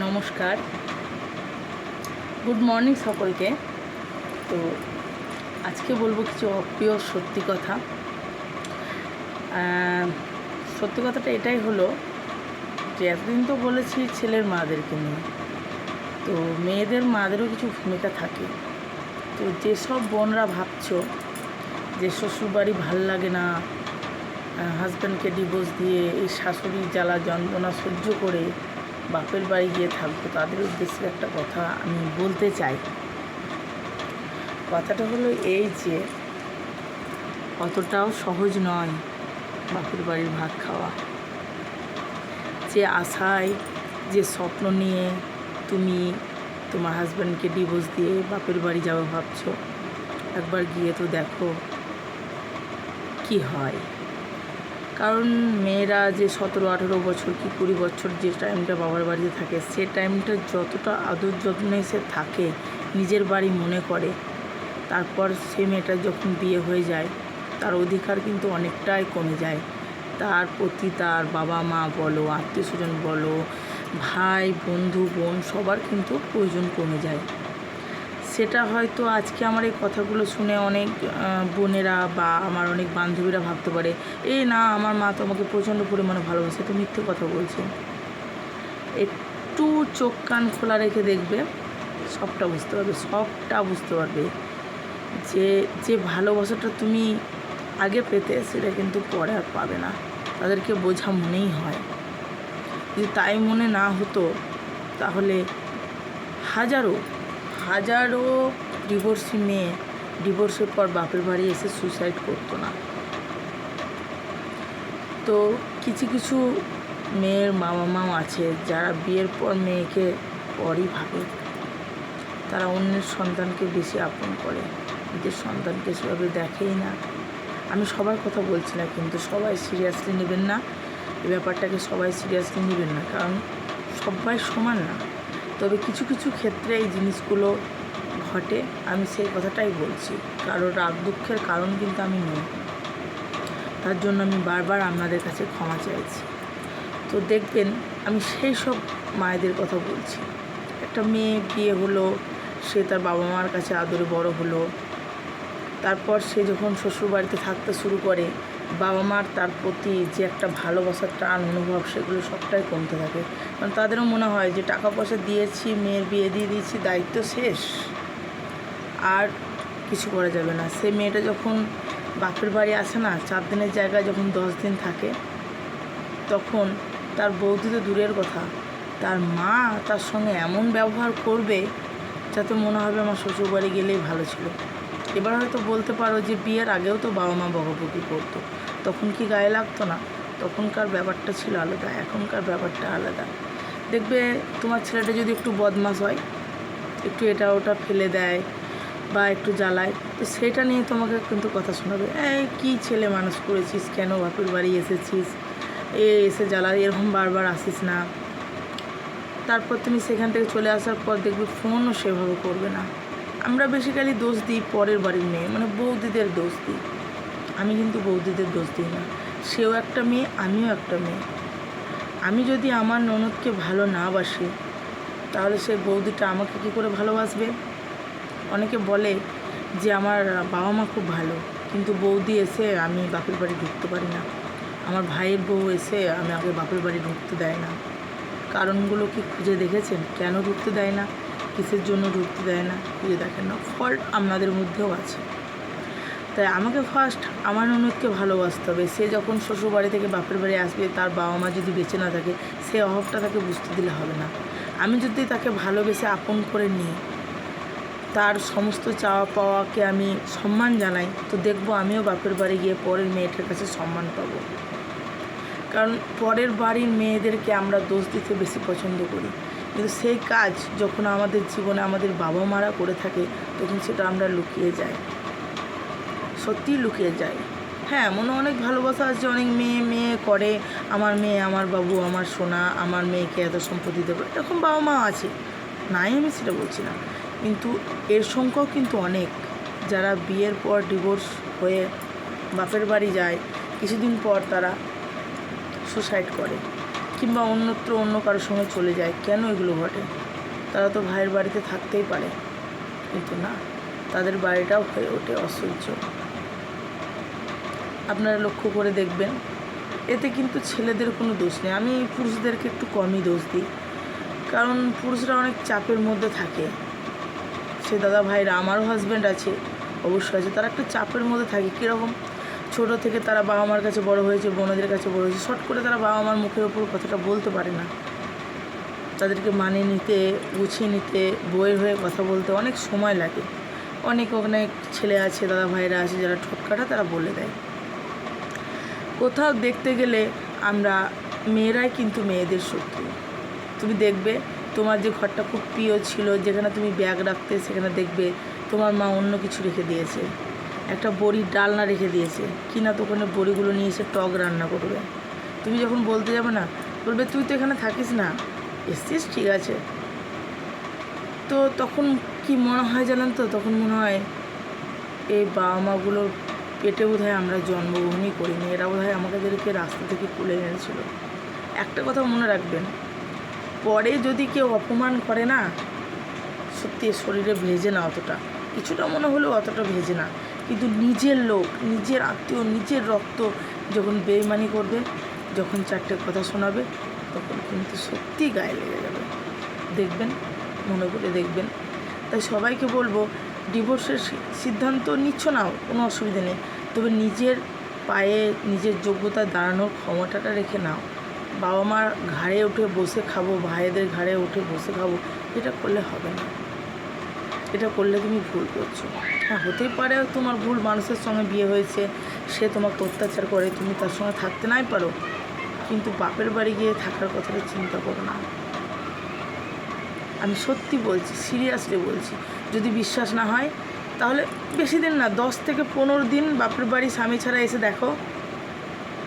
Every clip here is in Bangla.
নমস্কার, গুড মর্নিং সকলকে। তো আজকে বলবো কিছু অপ্রিয় সত্যি কথা। সত্যি কথাটা এটাই হলো যে এতদিন তো বলেছি ছেলের মাদেরকে নিয়ে, তো মেয়েদের মাদেরও কিছু ভূমিকা থাকে। তো যেসব বোনরা ভাবছো যে শ্বশুরবাড়ি ভাল লাগে না, হাজব্যান্ডকে ডিভোর্স দিয়ে এই শাশুড়ির জ্বালা যন্ত্রণা সহ্য করে বাপের বাড়ি গিয়ে থাকবো, তাদের উদ্দেশ্যে একটা কথা আমি বলতে চাই। কথাটা হলো এই যে অতটাও সহজ নয় বাপের বাড়ির ভাত খাওয়া। যে আশায়, যে স্বপ্ন নিয়ে তুমি তোমার হাজব্যান্ডকে ডিভোর্স দিয়ে বাপের বাড়ি যাবে ভাবছো, একবার গিয়ে তো দেখো কি হয়। কারণ মেয়েরা যে 17-18 বছর কি 20 বছর যে টাইমটা বাবার বাড়িতে থাকে, সে টাইমটা যতটা আদর যত্নে সে থাকে, নিজের বাড়ি মনে করে, তারপর সে মেয়েটার যখন বিয়ে হয়ে যায় তার অধিকার কিন্তু অনেকটাই কমে যায়। তার প্রতি তার বাবা মা বলো, আত্মীয় স্বজন বলো, ভাই বন্ধু বোন সবার কিন্তু প্রয়োজন কমে যায়। সেটা হয়তো আজকে আমার এই কথাগুলো শুনে অনেক বোনেরা বা আমার অনেক বান্ধবীরা ভাবতে পারে, এই না আমার মা তো আমাকে প্রচণ্ড পরিমাণে ভালোবাসে, তো মিথ্যে কথা বলছে। একটু চোখ কান খোলা রেখে দেখবে, সবটা বুঝতে পারবে যে যে ভালোবাসাটা তুমি আগে পেতে সেটা কিন্তু পরে আর পাবে না। তাদেরকে বোঝা মনেই হয়। যদি তাই মনে না হতো তাহলে হাজারো ডিভোর্সি মেয়ে ডিভোর্সের পর বাপের বাড়ি এসে সুইসাইড করতো না। তো কিছু মেয়ের বাবা মাও আছে যারা বিয়ের পর মেয়েকে পরই ভাবে, তারা অন্যের সন্তানকে বেশি আপন করে, নিজের সন্তানকে সেভাবে দেখেই না। আমি সবার কথা বলছি না, কিন্তু সবাই সিরিয়াসলি নেবেন না এই ব্যাপারটাকে, সবাই সিরিয়াসলি নেবেন না, কারণ সবাই সমান না। তবে কিছু ক্ষেত্রে এই জিনিসগুলো ঘটে, আমি সেই কথাটাই বলছি। কারোর রাগ দুঃখের কারণ কিন্তু আমি নই, তার জন্য আমি বারবার আপনাদের কাছে ক্ষমা চাইছি। তো দেখবেন আমি সেই সব মায়েদের কথা বলছি। একটা মেয়ে বিয়ে হলো, সে তার বাবা মার কাছে আদরে বড় হলো, তারপর সে যখন শ্বশুরবাড়িতে থাকতে শুরু করে, বাবা মার তার প্রতি যে একটা ভালোবাসার টান অনুভব, সেগুলো সবটাই কমতে থাকে। কারণ তাদেরও মনে হয় যে টাকা পয়সা দিয়েছি, মেয়ের বিয়ে দিয়ে দিয়েছি, দায়িত্ব শেষ, আর কিছু করা যাবে না। সে মেয়েটা যখন বাপের বাড়ি আসে না, 4 দিনের জায়গায় যখন 10 দিন থাকে, তখন তার বৌদি তো দূরের কথা, তার মা তার সঙ্গে এমন ব্যবহার করবে যাতে মনে হবে আমার শ্বশুরবাড়ি গেলেই ভালো ছিল। এবার হয়তো বলতে পারো যে বিয়ের আগেও তো বাবা মা বকাবকি করতো, তখন কি গায়ে লাগতো না? তখনকার ব্যাপারটা ছিল আলাদা, এখনকার ব্যাপারটা আলাদা। দেখবে তোমার ছেলেটা যদি একটু বদমাশ হয়, একটু এটা ওটা ফেলে দেয় বা একটু জ্বালায়, তো সেটা নিয়ে তোমাকে কিন্তু কথা শোনাবে, এই কী ছেলে মানুষ করেছিস, কেন বাপের বাড়ি এসেছিস, এসে জ্বালা, এরকম বারবার আসিস না। তারপর তুমি সেখান থেকে চলে আসার পর দেখবে ফোনও সেভাবে করবে না। আমরা বেসিক্যালি দোষ দিই পরের বাড়ির মেয়ে, মানে বৌদিদের দোষ দিই। আমি কিন্তু বৌদিদের দোষ দিই না। সেও একটা মেয়ে, আমিও একটা মেয়ে। আমি যদি আমার ননদকে ভালো না বাসি, তাহলে সেই বৌদিটা আমাকে কী করে ভালোবাসবে? অনেকে বলে যে আমার বাবা মা খুব ভালো, কিন্তু বৌদি এসে আমি বাপের বাড়ি ঢুকতে পারি না, আমার ভাইয়ের বউ এসে আমাকে বাপের বাড়ি ঢুকতে দেয় না। কারণগুলো কি খুঁজে দেখেছেন? কেন ঢুকতে দেয় না, কিসের জন্য ঢুকতে দেয় না, খুঁজে দেখেন না। ফল্ট আপনাদের মধ্যেও আছে। তাই আমাকে ফার্স্ট আমার ননদকে ভালোবাসতে হবে। সে যখন শ্বশুরবাড়ি থেকে বাপের বাড়ি আসবে, তার বাবা মা যদি বেঁচে না থাকে, সে অভাবটা তাকে বুঝতে দিলে হবে না। আমি যদি তাকে ভালোবেসে আপন করে নিই, তার সমস্ত চাওয়া পাওয়াকে আমি সম্মান জানাই, তো দেখবো আমিও বাপের বাড়ি গিয়ে পরের মেয়েটার কাছে সম্মান পাবো। কারণ পরের বাড়ির মেয়েদেরকে আমরা দোষ দিতে বেশি পছন্দ করি, কিন্তু সেই কাজ যখন আমাদের জীবনে আমাদের বাবা মারা করে থাকে, তখন সেটা আমরা লুকিয়ে যাই, সত্যিই লুকিয়ে যাই। হ্যাঁ, মনে অনেক ভালোবাসা আছে, অনেক মেয়ে করে, আমার মেয়ে আমার বাবু, আমার সোনা, আমার মেয়েকে এত সম্পত্তি দেবো, এরকম বাবা মা আছে, নাই আমি সেটা বলছি না, কিন্তু এর সংখ্যাও কিন্তু অনেক যারা বিয়ের পর ডিভোর্স হয়ে বাপের বাড়ি যায়, কিছুদিন পর তারা সুসাইড করে। কিংবা অন্যত্র অন্য কারোর সঙ্গে চলে যায়। কেন এগুলো ঘটে? তারা তো ভাইয়ের বাড়িতে থাকতেই পারে, কিন্তু না, তাদের বাড়িটাও হয়ে ওঠে অসহ্য। আপনারা লক্ষ্য করে দেখবেন, এতে কিন্তু ছেলেদের কোনো দোষ নেই। আমি পুরুষদেরকে একটু কমই দোষ দিই, কারণ পুরুষরা অনেক চাপের মধ্যে থাকে। সে দাদা ভাইরা, আমারও হাজব্যান্ড আছে, অবশ্যই আছে, তারা একটা চাপের মধ্যে থাকে। কীরকম? ছোটো থেকে তারা বাবা মার কাছে বড় হয়েছে, বোনদের কাছে বড় হয়েছে, শর্ট করে তারা বাবা মার মুখের ওপর কথাটা বলতে পারে না। তাদেরকে মানিয়ে নিতে, গুছিয়ে নিতে, বইয়ের হয়ে কথা বলতে অনেক সময় লাগে। অনেক ছেলে আছে, দাদা ভাইরা আছে, যারা ঠোটকাটা তারা বলে দেয়। কোথাও দেখতে গেলে আমরা মেয়েরাই কিন্তু মেয়েদের শত্রু। তুমি দেখবে, তোমার যে ঘরটা খুব প্রিয় ছিল, যেখানে তুমি ব্যাগ রাখতে, সেখানে দেখবে তোমার মা অন্য কিছু রেখে দিয়েছে, একটা বড়ির ডালনা রেখে দিয়েছে, কিনা তো ওখানে বড়িগুলো নিয়ে এসে টক রান্না করবে। তুমি যখন বলতে যাবে না, বলবে তুই তো এখানে থাকিস না, এসছিস ঠিক আছে। তো তখন কি মনে হয় জানেন তো? তখন মনে হয় এই বাবা মাগুলোর পেটে বোধহয় আমরা জন্মগ্রহণই করিনি, এরা বোধহয় আমাদেরকে রাস্তা থেকে তুলে এনেছিল। একটা কথা মনে রাখবেন, পরে যদি কেউ অপমান করে না, সত্যি শরীরে ভেজে না অতটা, কিছুটা মনে হলেও অতটা ভেজে না, কিন্তু নিজের লোক, নিজের আত্মীয়, নিজের রক্ত যখন বেইমানি করবে, যখন চারটে কথা শোনাবে, তখন কিন্তু সত্যি গায়ে লেগে যাবে। দেখবেন, মনে করে দেখবেন। তাই সবাইকে বলবো, ডিভোর্সের সিদ্ধান্ত নিচ্ছ না, কোনো অসুবিধা নেই, তবে নিজের পায়ে নিজের যোগ্যতা দাঁড়ানোর ক্ষমতাটা রেখে নাও। বাবা মার ঘাড়ে উঠে বসে খাবো, ভাইদের ঘাড়ে উঠে বসে খাবো, এটা করলে হবে না। এটা করলে তুমি ভুল করছো। হ্যাঁ, হতেই পারে তোমার ভুল, মানুষের সঙ্গে বিয়ে হয়েছে, সে তোমাকে অত্যাচার করে, তুমি তার সঙ্গে থাকতে নাই পারো, কিন্তু বাপের বাড়ি গিয়ে থাকার কথাটা চিন্তা করো না। আমি সত্যি বলছি, সিরিয়াসলি বলছি। যদি বিশ্বাস না হয় তাহলে বেশি দিন না, 10 থেকে 15 দিন বাপের বাড়ি স্বামী ছাড়া এসে দেখো।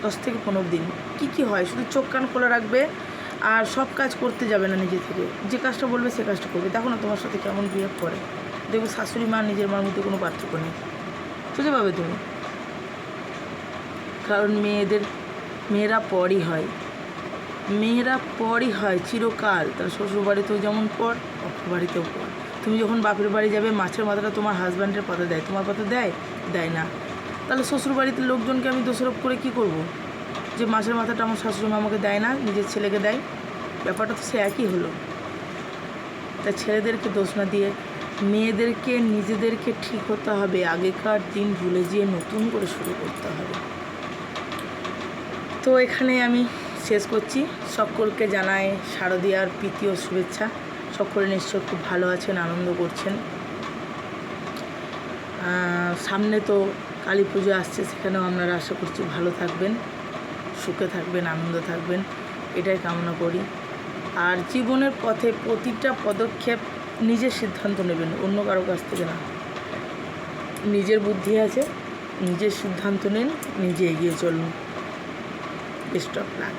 10 থেকে 15 দিন কী হয়, শুধু চোখ কান খোলা রাখবে, আর সব কাজ করতে যাবে না নিজে থেকে, যে কাজটা বলবে সে কাজটা করবে। দেখো না তোমার সাথে কেমন বিহেভ করে, দেখবে শাশুড়ি মা নিজের মার মধ্যে কোনো পার্থক্য নেই, বুঝতে পাবে তুমি। কারণ মেয়েরা পরই হয়, মেয়েরা পরই হয় চিরকাল। তার শ্বশুরবাড়িতেও যেমন পর, বাপের বাড়িতেও পর। তুমি যখন বাপের বাড়ি যাবে, মাছের মাথাটা তোমার হাজব্যান্ডের পাতে দেয়, তোমার পাতে দেয় না, তাহলে শ্বশুরবাড়িতে লোকজনকে আমি দোষারোপ করে কি করব? যে মাছের মাথাটা আমার শাশুড়ি মা আমাকে দেয় না, নিজের ছেলেকে দেয়, ব্যাপারটা তো সে একই হলো। তাই ছেলেদেরকে দোষ না দিয়ে মেয়েদেরকে, নিজেদেরকে ঠিক হতে হবে, আগেকার দিন ভুলে যেয়ে নতুন করে শুরু করতে হবে। তো এখানে আমি শেষ করছি। সকলকে জানাই শারদীয়ার প্রীতি ও শুভেচ্ছা। সকলে নিশ্চয় খুব ভালো আছেন, আনন্দ করছেন। সামনে তো কালী পুজো আসছে, সেখানেও আপনারা আশা করছি ভালো থাকবেন, সুখে থাকবেন, আনন্দ থাকবেন, এটাই কামনা করি। আর জীবনের পথে প্রতিটা পদক্ষেপ নিজের সিদ্ধান্ত নেবেন, অন্য কারো কাছ থেকে না। নিজের বুদ্ধি আছে, নিজের সিদ্ধান্ত নিন, নিজে এগিয়ে চলুন। Best of luck.